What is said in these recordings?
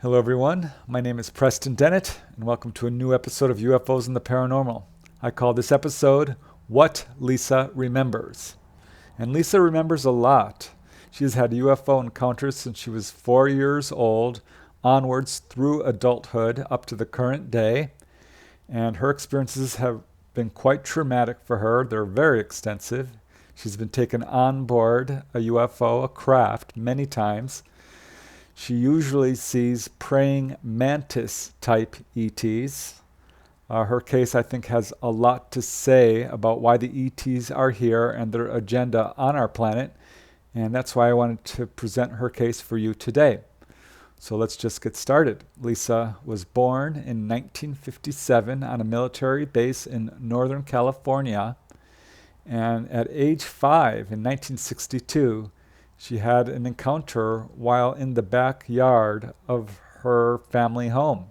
Hello everyone, my name is Preston Dennett, and welcome to a new episode of UFOs and the Paranormal. I call this episode, What Lisa Remembers. And Lisa remembers a lot. She has had UFO encounters since she was 4 years old, onwards through adulthood up to the current day. And her experiences have been quite traumatic for her. They're very extensive. She's been taken on board a UFO, a craft, many times. She usually sees praying mantis-type ETs. Her case, I think, has a lot to say about why the ETs are here and their agenda on our planet, and that's why I wanted to present her case for you today. So let's just get started. Lisa was born in 1957 on a military base in Northern California, and at age 5 in 1962, she had an encounter while in the backyard of her family home.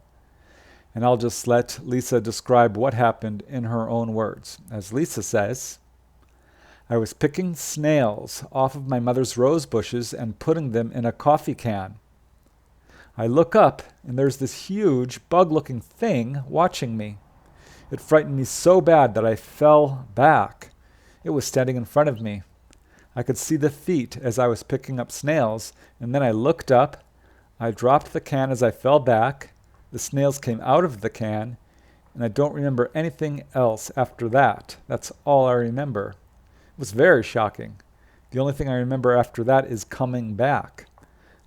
And I'll just let Lisa describe what happened in her own words. As Lisa says, "I was picking snails off of my mother's rose bushes and putting them in a coffee can. I look up and there's this huge bug-looking thing watching me. It frightened me so bad that I fell back. It was standing in front of me. I could see the feet as I was picking up snails, and then I looked up. I dropped the can as I fell back. The snails came out of the can, and I don't remember anything else after that. That's all I remember. It was very shocking. The only thing I remember after that is coming back.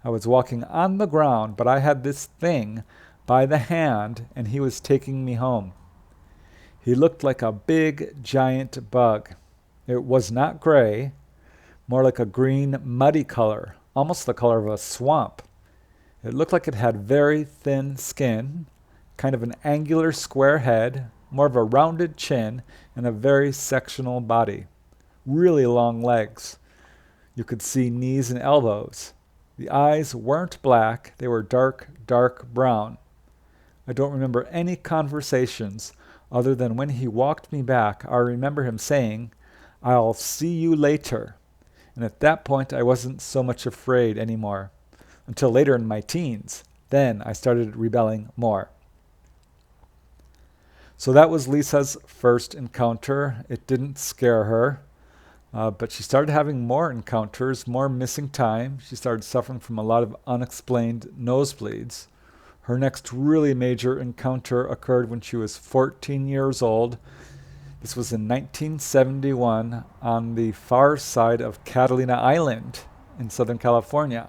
I was walking on the ground, but I had this thing by the hand, and he was taking me home. He looked like a big, giant bug. It was not gray, more like a green, muddy color, almost the color of a swamp. It looked like it had very thin skin, kind of an angular square head, more of a rounded chin, and a very sectional body. Really long legs. You could see knees and elbows. The eyes weren't black, they were dark, dark brown. I don't remember any conversations other than when he walked me back. I remember him saying, 'I'll see you later.' And at that point, I wasn't so much afraid anymore, until later in my teens. Then I started rebelling more." So that was Lisa's first encounter. It didn't scare her, but she started having more encounters, more missing time. She started suffering from a lot of unexplained nosebleeds. Her next really major encounter occurred when she was 14 years old. This was in 1971 on the far side of Catalina Island in Southern California.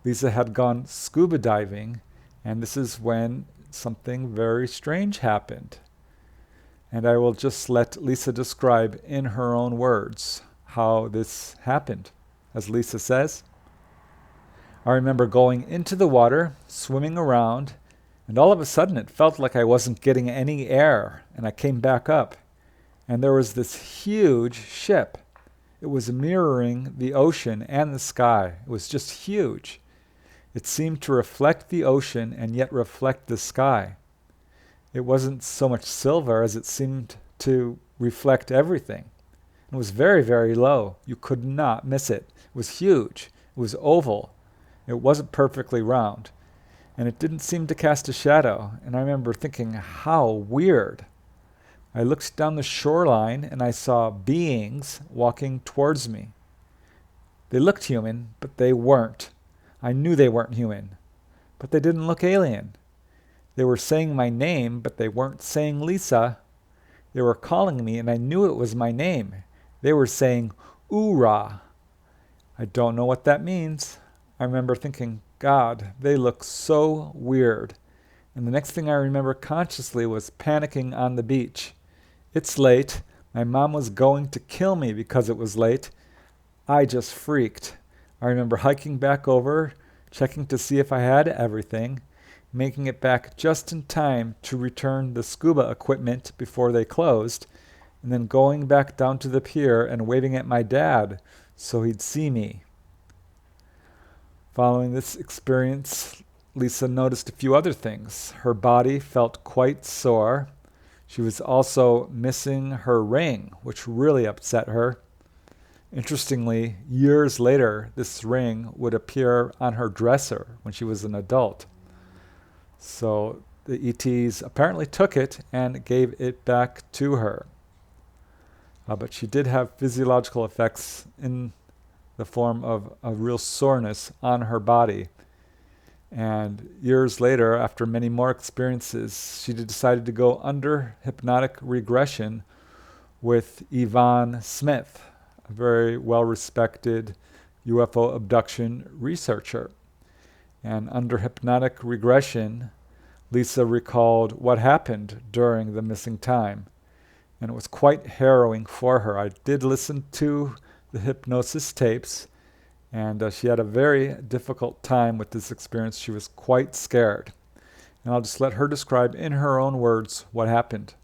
Lisa had gone scuba diving, and this is when something very strange happened. And I will just let Lisa describe in her own words how this happened. As Lisa says, "I remember going into the water, swimming around, and all of a sudden it felt like I wasn't getting any air, and I came back up. And there was this huge ship. It was mirroring the ocean and the sky. It was just huge. It seemed to reflect the ocean and yet reflect the sky. It wasn't so much silver as it seemed to reflect everything. It was very, very low. You could not miss it. It was huge. It was oval. It wasn't perfectly round. And it didn't seem to cast a shadow. And I remember thinking, how weird. I looked down the shoreline and I saw beings walking towards me. They looked human, but they weren't. I knew they weren't human, but they didn't look alien. They were saying my name, but they weren't saying Lisa. They were calling me, and I knew it was my name. They were saying, 'Oorah.' I don't know what that means. I remember thinking, God, they look so weird. And the next thing I remember consciously was panicking on the beach. It's late. My mom was going to kill me because it was late. I just freaked. I remember hiking back over, checking to see if I had everything, making it back just in time to return the scuba equipment before they closed, and then going back down to the pier and waving at my dad so he'd see me. Following this experience, Lisa noticed a few other things. Her body felt quite sore. She was also missing her ring, which really upset her. Interestingly, years later, this ring would appear on her dresser when she was an adult. So the ETs apparently took it and gave it back to her. But she did have physiological effects in the form of a real soreness on her body. And years later, after many more experiences, she decided to go under hypnotic regression with Yvonne Smith, a very well-respected UFO abduction researcher. And under hypnotic regression, Lisa recalled what happened during the missing time. And it was quite harrowing for her. I did listen to the hypnosis tapes, and she had a very difficult time with this experience. She was quite scared. And I'll just let her describe in her own words what happened.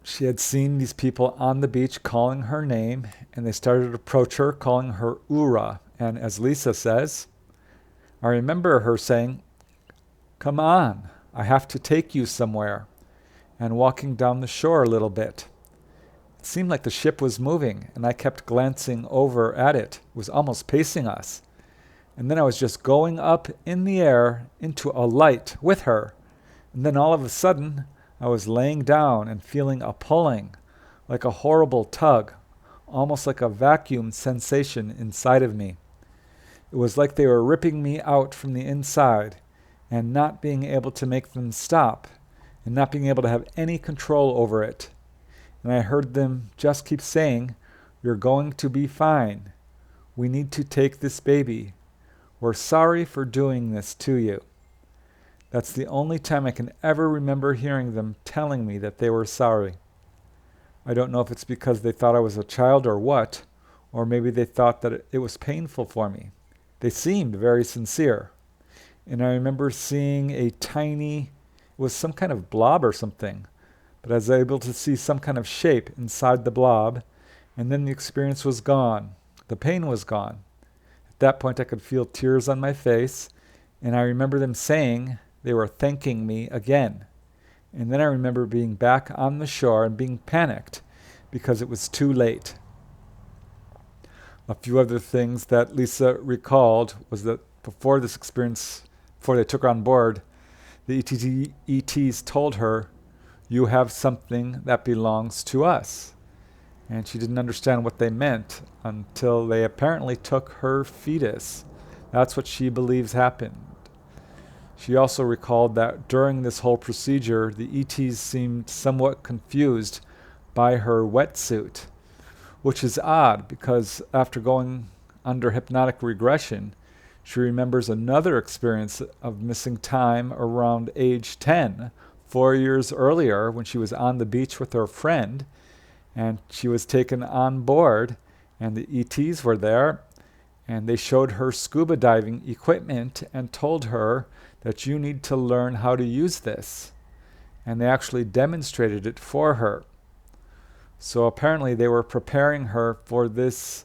She had seen these people on the beach calling her name, and they started to approach her, calling her Ura. And as Lisa says, I remember her saying, "Come on, I have to take you somewhere," and walking down the shore a little bit. It seemed like the ship was moving, and I kept glancing over at it. It was almost pacing us. And then I was just going up in the air into a light with her. And then all of a sudden, I was laying down and feeling a pulling, like a horrible tug, almost like a vacuum sensation inside of me. It was like they were ripping me out from the inside and not being able to make them stop and not being able to have any control over it. And I heard them just keep saying, "You're going to be fine. We need to take this baby. We're sorry for doing this to you." That's the only time I can ever remember hearing them telling me that they were sorry. I don't know if it's because they thought I was a child or what, or maybe they thought that it was painful for me. They seemed very sincere. And I remember seeing a tiny, it was some kind of blob or something, but I was able to see some kind of shape inside the blob, and then the experience was gone. The pain was gone. At that point, I could feel tears on my face, and I remember them saying they were thanking me again. And then I remember being back on the shore and being panicked because it was too late. A few other things that Lisa recalled was that before this experience, before they took her on board, the ETs told her, "You have something that belongs to us." And she didn't understand what they meant until they apparently took her fetus. That's what she believes happened. She also recalled that during this whole procedure, the ETs seemed somewhat confused by her wetsuit, which is odd because after going under hypnotic regression, she remembers another experience of missing time around age 10, 4 years earlier, when she was on the beach with her friend, and she was taken on board, and the ETs were there, and they showed her scuba diving equipment and told her that you need to learn how to use this. And they actually demonstrated it for her. So apparently they were preparing her for this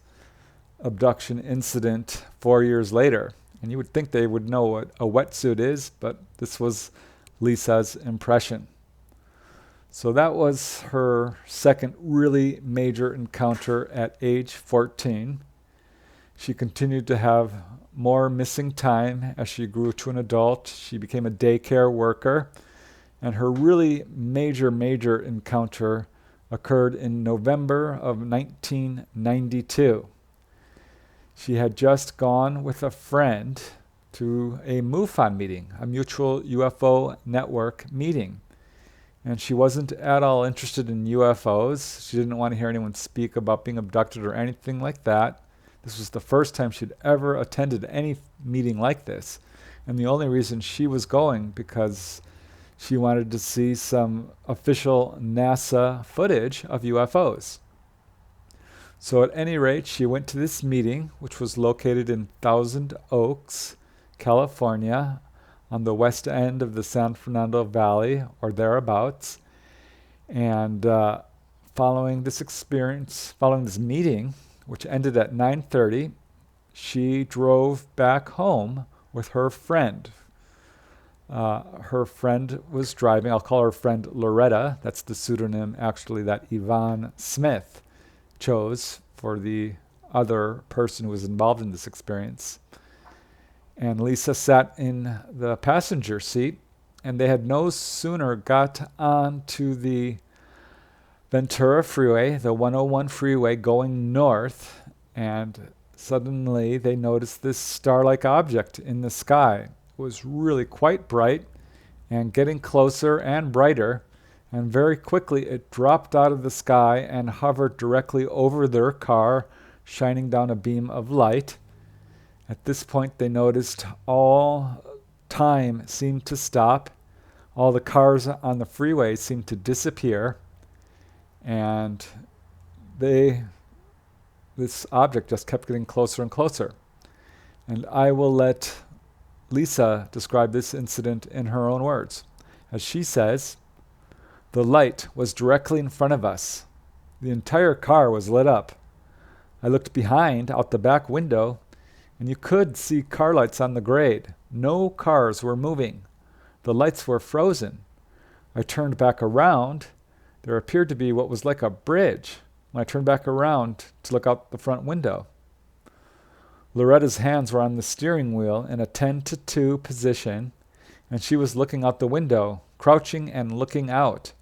abduction incident 4 years later. And you would think they would know what a wetsuit is, but this was Lisa's impression. So that was her second really major encounter at age 14. She continued to have more missing time as she grew to an adult. She became a daycare worker. And her really major encounter occurred in November of 1992. She had just gone with a friend to a MUFON meeting, a Mutual UFO Network meeting. And she wasn't at all interested in UFOs. She didn't want to hear anyone speak about being abducted or anything like that. This was the first time she'd ever attended any meeting like this. And the only reason she was going because she wanted to see some official NASA footage of UFOs. So at any rate, she went to this meeting, which was located in Thousand Oaks, California, on the west end of the San Fernando Valley, or thereabouts. And following this meeting, which ended at 9:30, she drove back home with her friend. Her friend was driving. I'll call her friend Loretta. That's the pseudonym, actually, that Yvonne Smith chose for the other person who was involved in this experience. And Lisa sat in the passenger seat, and they had no sooner got onto the Ventura Freeway, the 101 freeway going north, and suddenly they noticed this star-like object in the sky. It was really quite bright and getting closer and brighter, and very quickly it dropped out of the sky and hovered directly over their car, shining down a beam of light. At this point, they noticed all time seemed to stop. All the cars on the freeway seemed to disappear. And this object just kept getting closer and closer. And I will let Lisa describe this incident in her own words. As she says, "The light was directly in front of us. The entire car was lit up. I looked behind out the back window, and you could see car lights on the grade. No cars were moving. The lights were frozen. I turned back around. There appeared to be what was like a bridge when I turned back around to look out the front window. Loretta's hands were on the steering wheel in a 10-2 position, and she was looking out the window, crouching and looking out.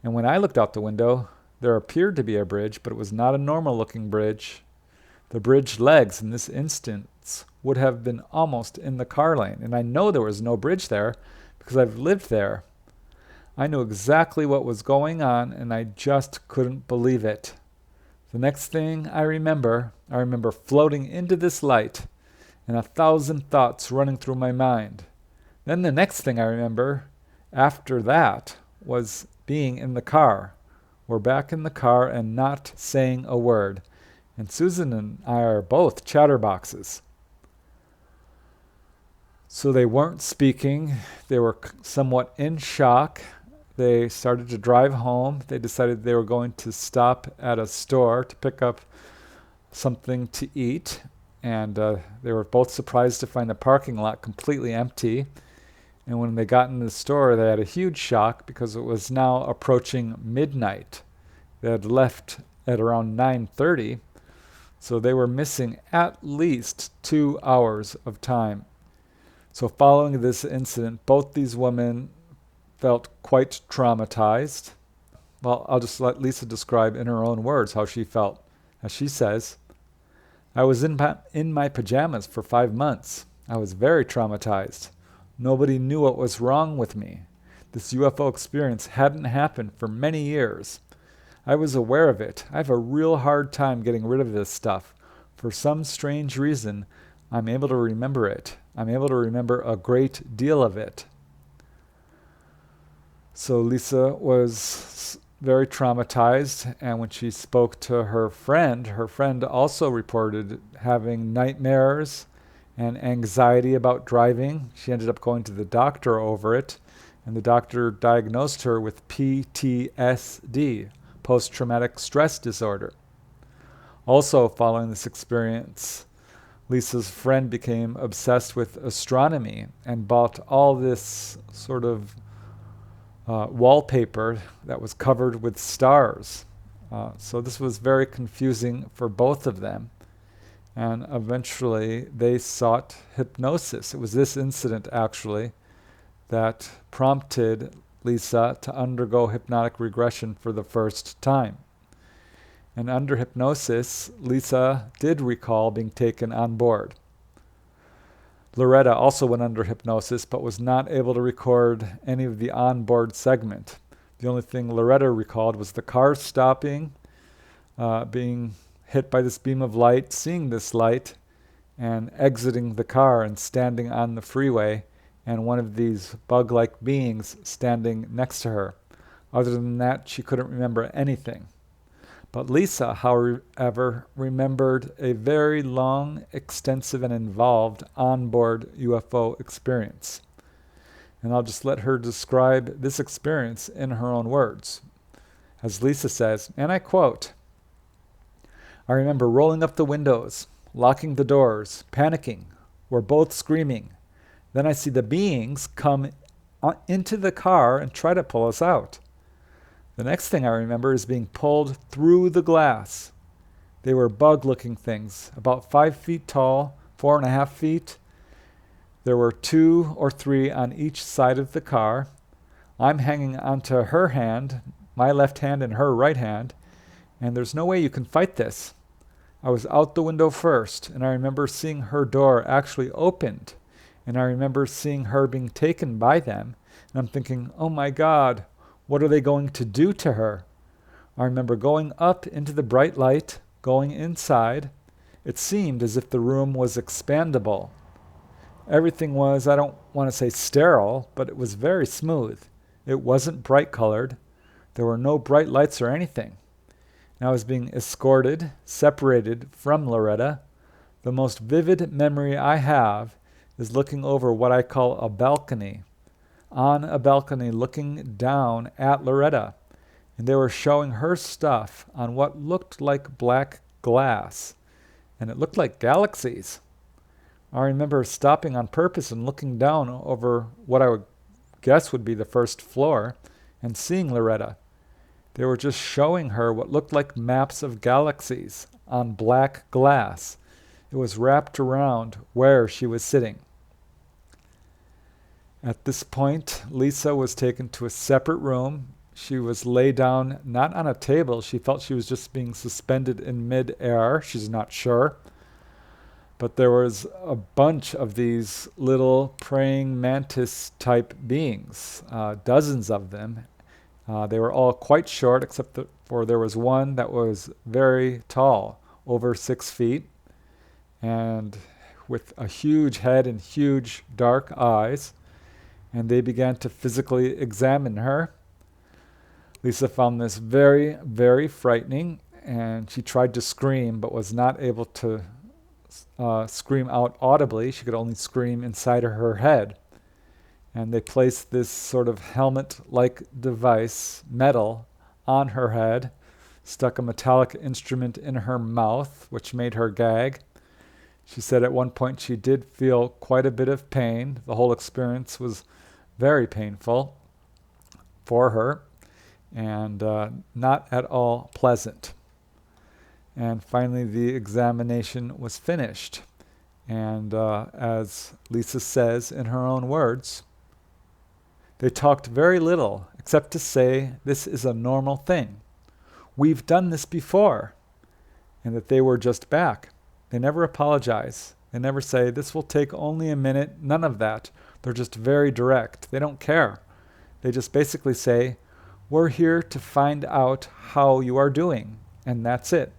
And when I looked out the window, there appeared to be a bridge, but it was not a normal-looking bridge. The bridge legs in this instance would have been almost in the car lane, and I know there was no bridge there because I've lived there. I knew exactly what was going on, and I just couldn't believe it. The next thing I remember floating into this light and 1,000 thoughts running through my mind. Then the next thing I remember after that was being in the car. We're back in the car and not saying a word. And Susan and I are both chatterboxes." So they weren't speaking. They were somewhat in shock. They started to drive home. They decided they were going to stop at a store to pick up something to eat. And they were both surprised to find the parking lot completely empty. And when they got in the store, they had a huge shock because it was now approaching midnight. They had left at around 9:30. So they were missing at least 2 hours of time. So following this incident, both these women felt quite traumatized. Well, I'll just let Lisa describe in her own words how she felt. As she says, "I was in my pajamas for 5 months. I was very traumatized. Nobody knew what was wrong with me. This UFO experience hadn't happened for many years. I was aware of it. I have a real hard time getting rid of this stuff. For some strange reason, I'm able to remember it. I'm able to remember a great deal of it." So Lisa was very traumatized, and when she spoke to her friend also reported having nightmares and anxiety about driving. She ended up going to the doctor over it, and the doctor diagnosed her with PTSD, post-traumatic stress disorder. Also, following this experience, Lisa's friend became obsessed with astronomy and bought all this sort of wallpaper that was covered with stars. So this was very confusing for both of them. And eventually they sought hypnosis. It was this incident, actually, that prompted Lisa to undergo hypnotic regression for the first time. And under hypnosis, Lisa did recall being taken on board. Loretta also went under hypnosis, but was not able to record any of the onboard segment. The only thing Loretta recalled was the car stopping, being hit by this beam of light, seeing this light, and exiting the car and standing on the freeway, and one of these bug-like beings standing next to her. Other than that, she couldn't remember anything. But Lisa, however, remembered a very long, extensive, and involved onboard UFO experience. And I'll just let her describe this experience in her own words. As Lisa says, and I quote, "I remember rolling up the windows, locking the doors, panicking. We're both screaming. Then I see the beings come into the car and try to pull us out. The next thing I remember is being pulled through the glass. They were bug-looking things, about 5 feet tall, 4.5 feet. There were 2 or 3 on each side of the car. I'm hanging onto her hand, my left hand and her right hand, and there's no way you can fight this. I was out the window first, and I remember seeing her door actually opened, and I remember seeing her being taken by them, and I'm thinking, oh my God, what are they going to do to her? I remember going up into the bright light, going inside. It seemed as if the room was expandable. Everything was, I don't want to say sterile, but it was very smooth. It wasn't bright colored. There were no bright lights or anything. And I was being escorted, separated from Loretta. The most vivid memory I have is looking over what I call a balcony. On a balcony looking down at Loretta. And they were showing her stuff on what looked like black glass. And it looked like galaxies. I remember stopping on purpose and looking down over what I would guess would be the first floor and seeing Loretta. They were just showing her what looked like maps of galaxies on black glass. It was wrapped around where she was sitting. At this point, Lisa was taken to a separate room. She was laid down, not on a table. She felt she was just being suspended in mid-air. She's not sure. But there was a bunch of these little praying mantis-type beings, dozens of them. They were all quite short, except for there was one that was very tall, over 6 feet, and with a huge head and huge dark eyes. And they began to physically examine her. Lisa found this very, very frightening, and she tried to scream, but was not able to scream out audibly. She could only scream inside of her head. And they placed this sort of helmet-like device, metal, on her head, stuck a metallic instrument in her mouth, which made her gag. She said at one point she did feel quite a bit of pain. The whole experience was very painful for her and not at all pleasant. And finally the examination was finished. And as Lisa says in her own words, they talked very little except to say this is a normal thing. We've done this before. And that they were just back. They never apologize. They never say, this will take only a minute. None of that. They're just very direct. They don't care. They just basically say, we're here to find out how you are doing. And that's it.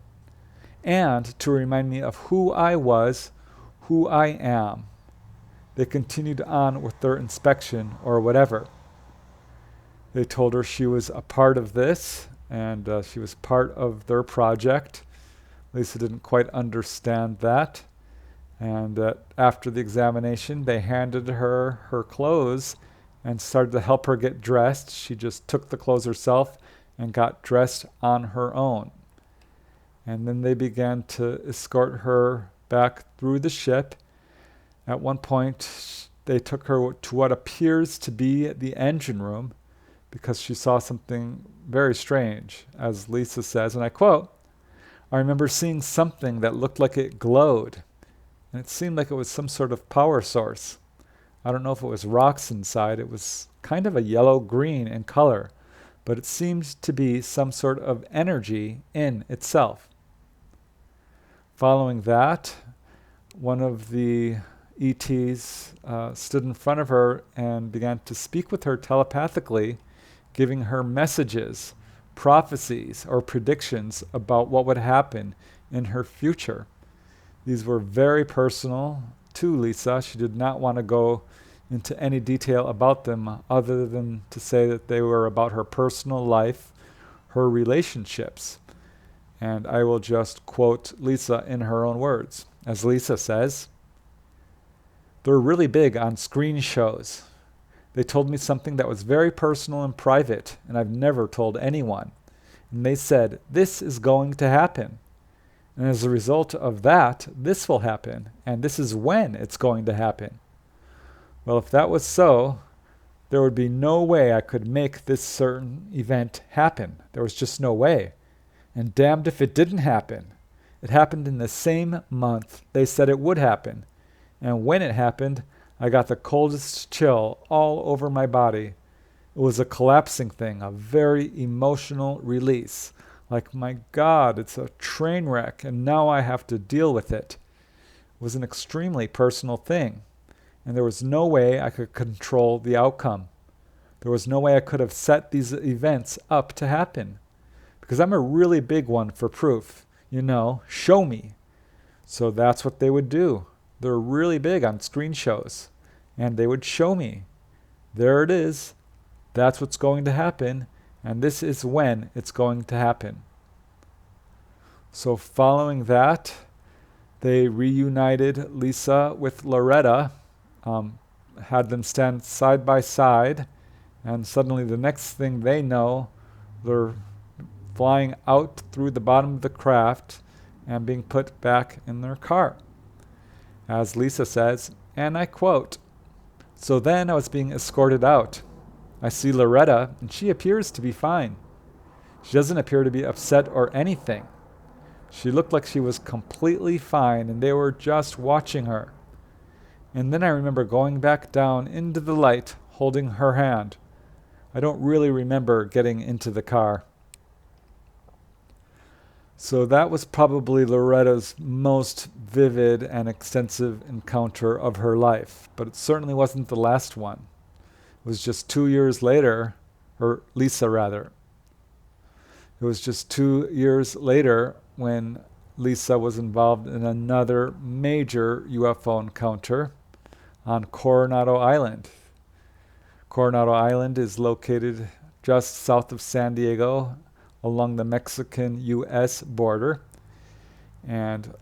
And to remind me of who I was, who I am. They continued on with their inspection or whatever. They told her she was a part of this, and she was part of their project. Lisa didn't quite understand that. And after the examination, they handed her her clothes and started to help her get dressed. She just took the clothes herself and got dressed on her own. And then they began to escort her back through the ship. At one point, they took her to what appears to be the engine room because she saw something very strange. As Lisa says, and I quote, I remember seeing something that looked like it glowed. And it seemed like it was some sort of power source. I don't know if it was rocks inside. It was kind of a yellow-green in color. But it seemed to be some sort of energy in itself. Following that, one of the ETs stood in front of her and began to speak with her telepathically, giving her messages, prophecies, or predictions about what would happen in her future. These were very personal to Lisa. She did not want to go into any detail about them other than to say that they were about her personal life, her relationships. And I will just quote Lisa in her own words. As Lisa says, they're really big on screen shows. They told me something that was very personal and private, and I've never told anyone. And they said, this is going to happen. And as a result of that, this will happen, and this is when it's going to happen. Well, if that was so, there would be no way I could make this certain event happen. There was just no way. And damned if it didn't happen. It happened in the same month they said it would happen. And when it happened, I got the coldest chill all over my body. It was a collapsing thing, a very emotional release. Like, my God, it's a train wreck, and now I have to deal with it. It was an extremely personal thing, and there was no way I could control the outcome. There was no way I could have set these events up to happen, because I'm a really big one for proof. Show me. So that's what they would do. They're really big on screen shows, and they would show me. There it is. That's what's going to happen, and this is when it's going to happen. So following that, they reunited Lisa with Loretta, had them stand side by side, and suddenly the next thing they know, they're flying out through the bottom of the craft and being put back in their car. As Lisa says, and I quote, "So then I was being escorted out. I see Loretta, and she appears to be fine. She doesn't appear to be upset or anything. She looked like she was completely fine, and they were just watching her. And then I remember going back down into the light, holding her hand. I don't really remember getting into the car." So that was probably Loretta's most vivid and extensive encounter of her life, but it certainly wasn't the last one. It was just 2 years later, or Lisa rather. It was just 2 years later when Lisa was involved in another major UFO encounter on Coronado Island. Coronado Island is located just south of San Diego along the Mexican-U.S. border. And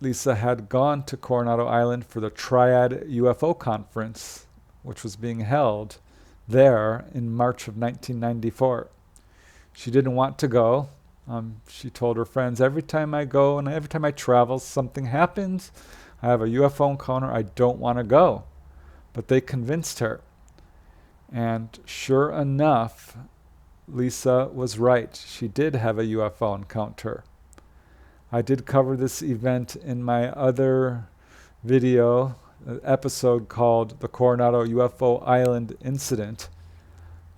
Lisa had gone to Coronado Island for the Triad UFO conference, which was being held there in March of 1994. She didn't want to go. She told her friends, every time I go and every time I travel, something happens. I have a UFO encounter. I don't want to go. But they convinced her. And sure enough, Lisa was right. She did have a UFO encounter. I did cover this event in my other video, episode called The Coronado UFO Island Incident,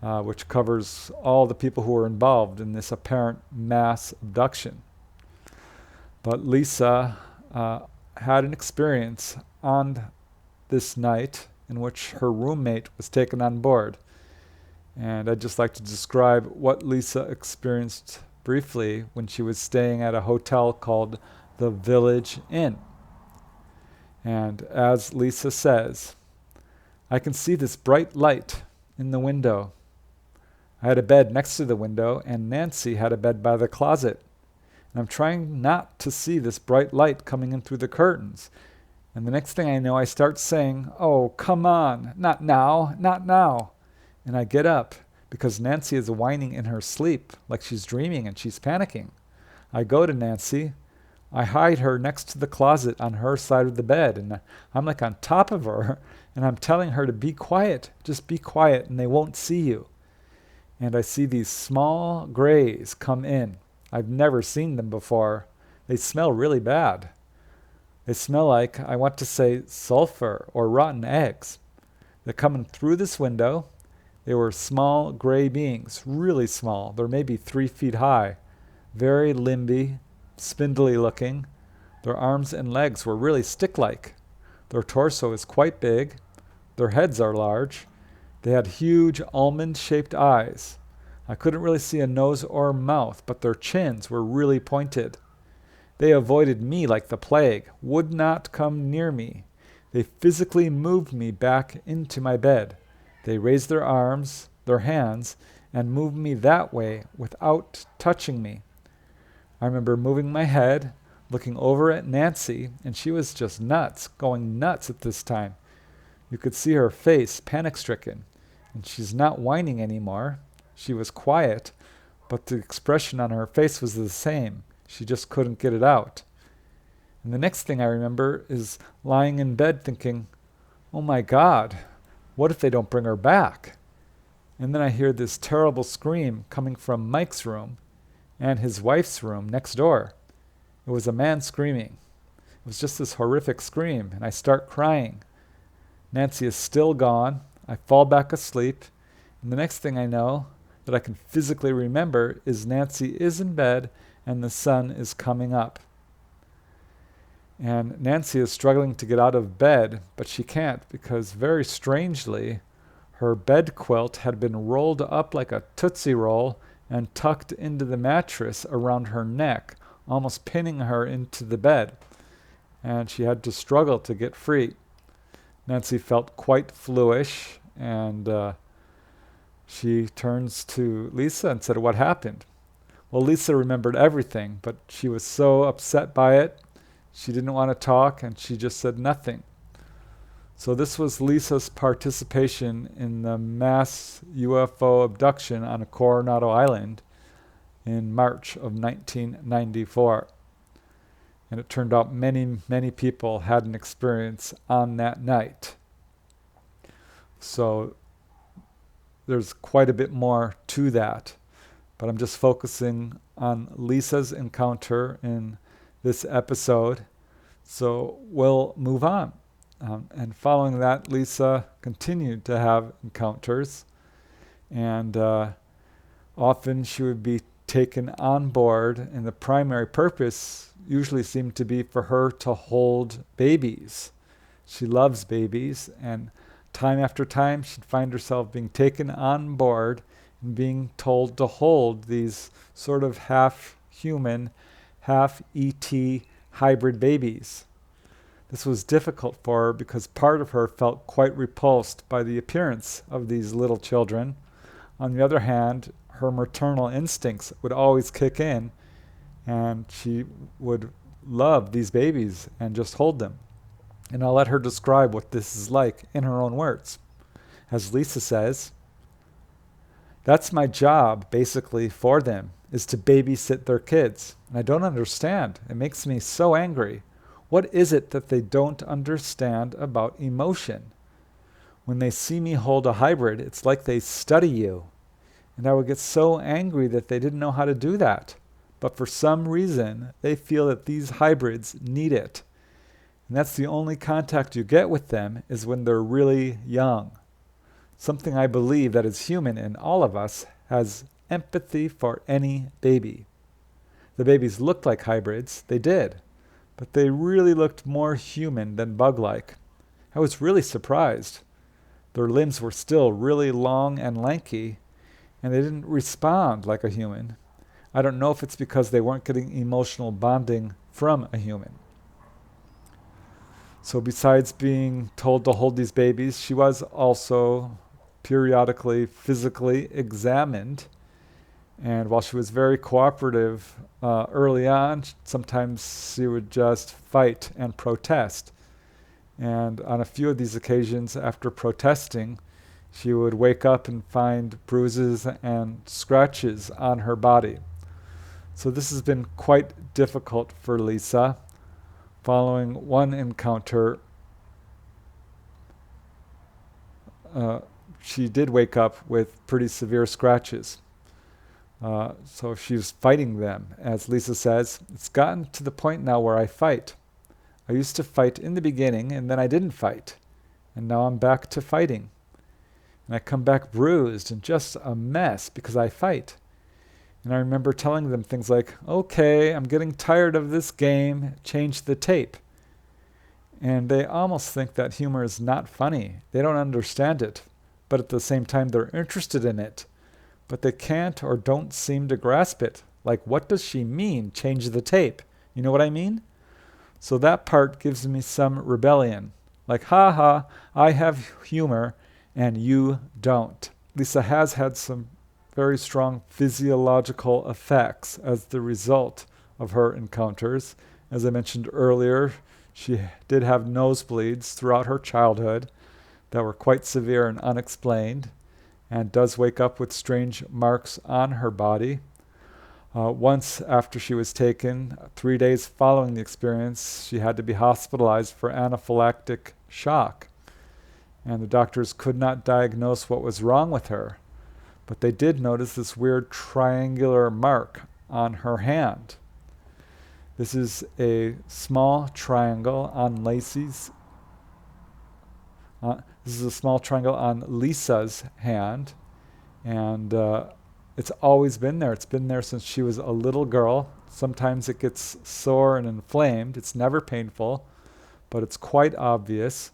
which covers all the people who were involved in this apparent mass abduction. But Lisa had an experience on this night in which her roommate was taken on board. And I'd just like to describe what Lisa experienced briefly when she was staying at a hotel called the Village Inn. And as Lisa says, I can see this bright light in the window. I had a bed next to the window, and Nancy had a bed by the closet. And I'm trying not to see this bright light coming in through the curtains. And the next thing I know, I start saying, "Oh, come on, not now, not now." And I get up because Nancy is whining in her sleep like she's dreaming and she's panicking. I go to Nancy. I hide her next to the closet on her side of the bed, and I'm like on top of her, and I'm telling her to be quiet, just be quiet, and they won't see you. And I see these small grays come in. I've never seen them before. They smell really bad. They smell like, I want to say, sulfur or rotten eggs. They're coming through this window. They were small gray beings, really small. They're maybe 3 feet high, very limby, spindly looking. Their arms and legs were really stick-like. Their torso is quite big. Their heads are large. They had huge almond-shaped eyes. I couldn't really see a nose or mouth, but their chins were really pointed. They avoided me like the plague, would not come near me. They physically moved me back into my bed. They raised their arms, their hands, and moved me that way without touching me. I remember moving my head, looking over at Nancy, and she was just nuts, going nuts at this time. You could see her face panic-stricken, and she's not whining anymore. She was quiet, but the expression on her face was the same. She just couldn't get it out. And the next thing I remember is lying in bed thinking, oh my God, what if they don't bring her back? And then I hear this terrible scream coming from Mike's room and his wife's room next door. It It was a man screaming. It was just this horrific scream, and I start crying. Nancy is still gone. I fall back asleep, and the next thing I know that I can physically remember is Nancy is in bed and the sun is coming up. And Nancy is struggling to get out of bed, but she can't because very strangely, her bed quilt had been rolled up like a Tootsie Roll and tucked into the mattress around her neck, almost pinning her into the bed. And she had to struggle to get free. Nancy felt quite fluish, and she turns to Lisa and said, "What happened?" Well, Lisa remembered everything, but she was so upset by it. She didn't want to talk, and she just said nothing. So this was Lisa's participation in the mass UFO abduction on Coronado Island in March of 1994. And it turned out many, many people had an experience on that night. So there's quite a bit more to that. But I'm just focusing on Lisa's encounter in this episode. So we'll move on. And following that, Lisa continued to have encounters. And often she would be taken on board, and the primary purpose usually seemed to be for her to hold babies. She loves babies, and time after time she'd find herself being taken on board and being told to hold these sort of half-human, half-ET hybrid babies. This was difficult for her because part of her felt quite repulsed by the appearance of these little children. On the other hand, her maternal instincts would always kick in, and she would love these babies and just hold them. And I'll let her describe what this is like in her own words. As Lisa says, "That's my job, basically, for them, is to babysit their kids. And I don't understand. It makes me so angry. What is it that they don't understand about emotion? When they see me hold a hybrid, it's like they study you. And I would get so angry that they didn't know how to do that. But for some reason, they feel that these hybrids need it. And that's the only contact you get with them is when they're really young. Something I believe that is human in all of us has empathy for any baby. The babies looked like hybrids, they did, but they really looked more human than bug-like. I was really surprised. Their limbs were still really long and lanky, and they didn't respond like a human. I don't know if it's because they weren't getting emotional bonding from a human." So besides being told to hold these babies, she was also periodically physically examined. And while she was very cooperative early on, sometimes she would just fight and protest. And on a few of these occasions, after protesting, she would wake up and find bruises and scratches on her body. So this has been quite difficult for Lisa. Following one encounter, she did wake up with pretty severe scratches. So she's fighting them. As Lisa says, "It's gotten to the point now where I fight. I used to fight in the beginning, and then I didn't fight. And now I'm back to fighting. And I come back bruised and just a mess because I fight." And I remember telling them things like, "Okay, I'm getting tired of this game, change the tape." And they almost think that humor is not funny. They don't understand it. But at the same time, they're interested in it. But they can't or don't seem to grasp it. Like, what does she mean, change the tape? You know what I mean? So that part gives me some rebellion. Like, ha ha, I have humor and you don't. Lisa has had some very strong physiological effects as the result of her encounters. As I mentioned earlier, she did have nosebleeds throughout her childhood that were quite severe and unexplained, and does wake up with strange marks on her body. Once after she was taken, 3 days following the experience, she had to be hospitalized for anaphylactic shock. And the doctors could not diagnose what was wrong with her. But they did notice this weird triangular mark on her hand. This is a small triangle on Lisa's hand, and it's always been there. It's been there since she was a little girl. Sometimes it gets sore and inflamed. It's never painful, but it's quite obvious.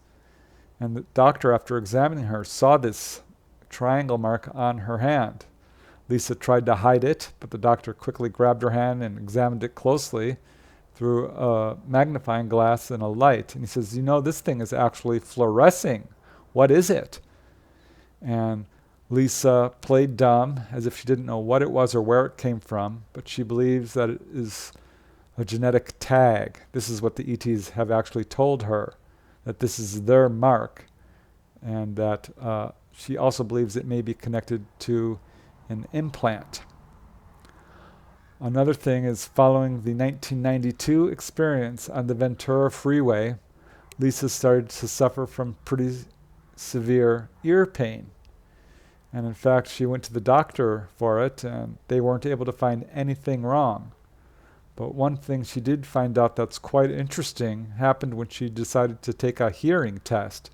And the doctor, after examining her, saw this triangle mark on her hand. Lisa tried to hide it, but the doctor quickly grabbed her hand and examined it closely through a magnifying glass and a light. And he says, this thing is actually fluorescing. What is it? And Lisa played dumb, as if she didn't know what it was or where it came from, but she believes that it is a genetic tag. This is what the ETs have actually told her, that this is their mark, and that she also believes it may be connected to an implant. Another thing is, following the 1992 experience on the Ventura Freeway, Lisa started to suffer from pretty severe ear pain. And in fact, she went to the doctor for it, and they weren't able to find anything wrong. But one thing she did find out that's quite interesting happened when she decided to take a hearing test.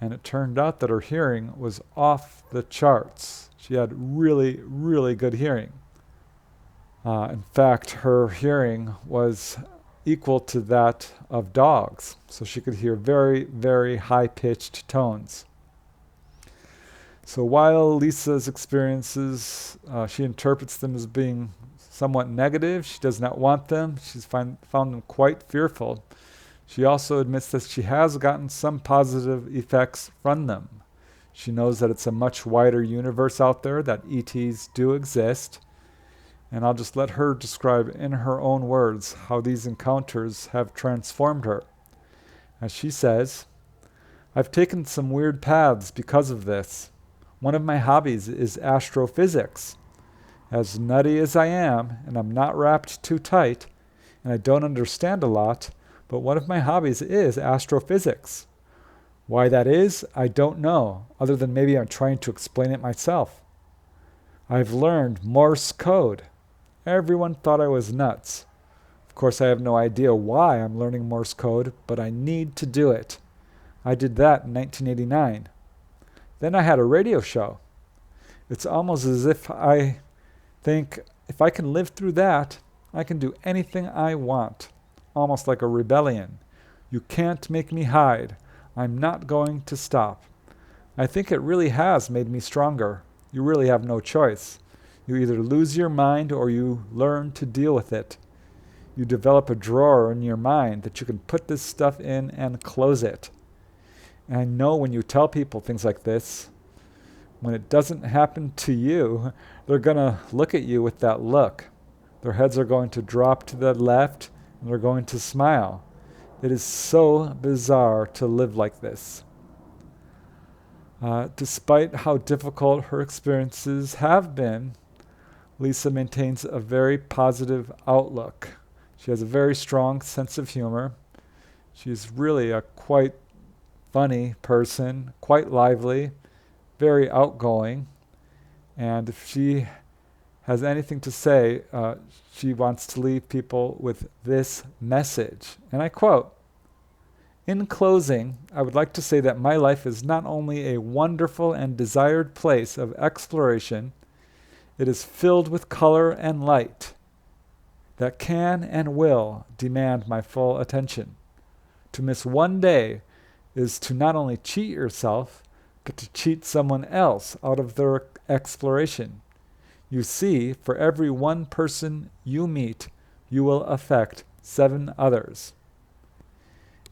And it turned out that her hearing was off the charts. She had really, really good hearing. In fact, her hearing was equal to that of dogs. So she could hear very, very high-pitched tones. So while Lisa's experiences, she interprets them as being somewhat negative. She does not want them. She's found them quite fearful. She also admits that she has gotten some positive effects from them. She knows that it's a much wider universe out there, that ETs do exist. And I'll just let her describe in her own words how these encounters have transformed her. As she says, "I've taken some weird paths because of this. One of my hobbies is astrophysics. As nutty as I am, and I'm not wrapped too tight, and I don't understand a lot, but one of my hobbies is astrophysics. Why that is, I don't know, other than maybe I'm trying to explain it myself. I've learned Morse code. Everyone thought I was nuts. Of course, I have no idea why I'm learning Morse code, but I need to do it. I did that in 1989. Then I had a radio show. It's almost as if I think if I can live through that, I can do anything I want. Almost like a rebellion. You can't make me hide. I'm not going to stop. I think it really has made me stronger. You really have no choice. You either lose your mind or you learn to deal with it. You develop a drawer in your mind that you can put this stuff in and close it. And I know when you tell people things like this, when it doesn't happen to you, they're going to look at you with that look. Their heads are going to drop to the left, and they're going to smile. It is so bizarre to live like this. Despite how difficult her experiences have been, Lisa maintains a very positive outlook. She has a very strong sense of humor. She's really a quite funny person, quite lively, very outgoing. And if she has anything to say, she wants to leave people with this message. And I quote, "In closing, I would like to say that my life is not only a wonderful and desired place of exploration, it is filled with color and light that can and will demand my full attention. To miss one day is to not only cheat yourself, but to cheat someone else out of their exploration. You see, for every one person you meet, you will affect 7 others.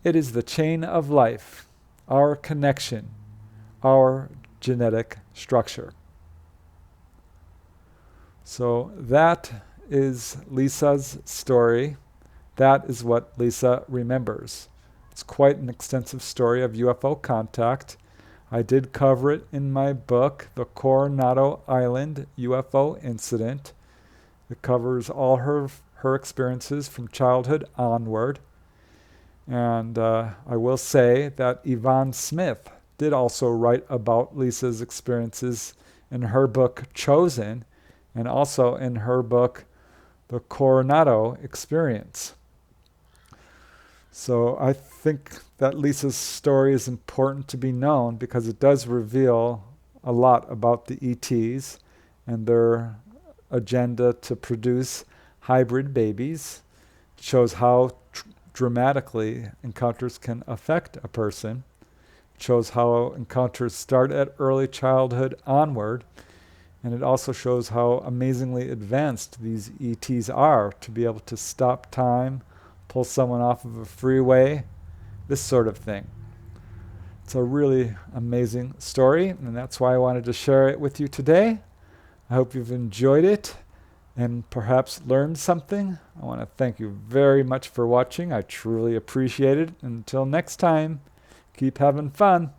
It is the chain of life, our connection, our genetic structure." So that is Lisa's story. That is what Lisa remembers. It's quite an extensive story of UFO contact. I did cover it in my book, The Coronado Island UFO Incident. It covers all her experiences from childhood onward. And I will say that Yvonne Smith did also write about Lisa's experiences in her book, Chosen, and also in her book, The Coronado Experience. So I think that Lisa's story is important to be known because it does reveal a lot about the ETs and their agenda to produce hybrid babies. It shows how dramatically encounters can affect a person. It shows how encounters start at early childhood onward. And it also shows how amazingly advanced these ETs are to be able to stop time, pull someone off of a freeway, this sort of thing. It's a really amazing story, and that's why I wanted to share it with you today. I hope you've enjoyed it and perhaps learned something. I want to thank you very much for watching. I truly appreciate it. Until next time, keep having fun.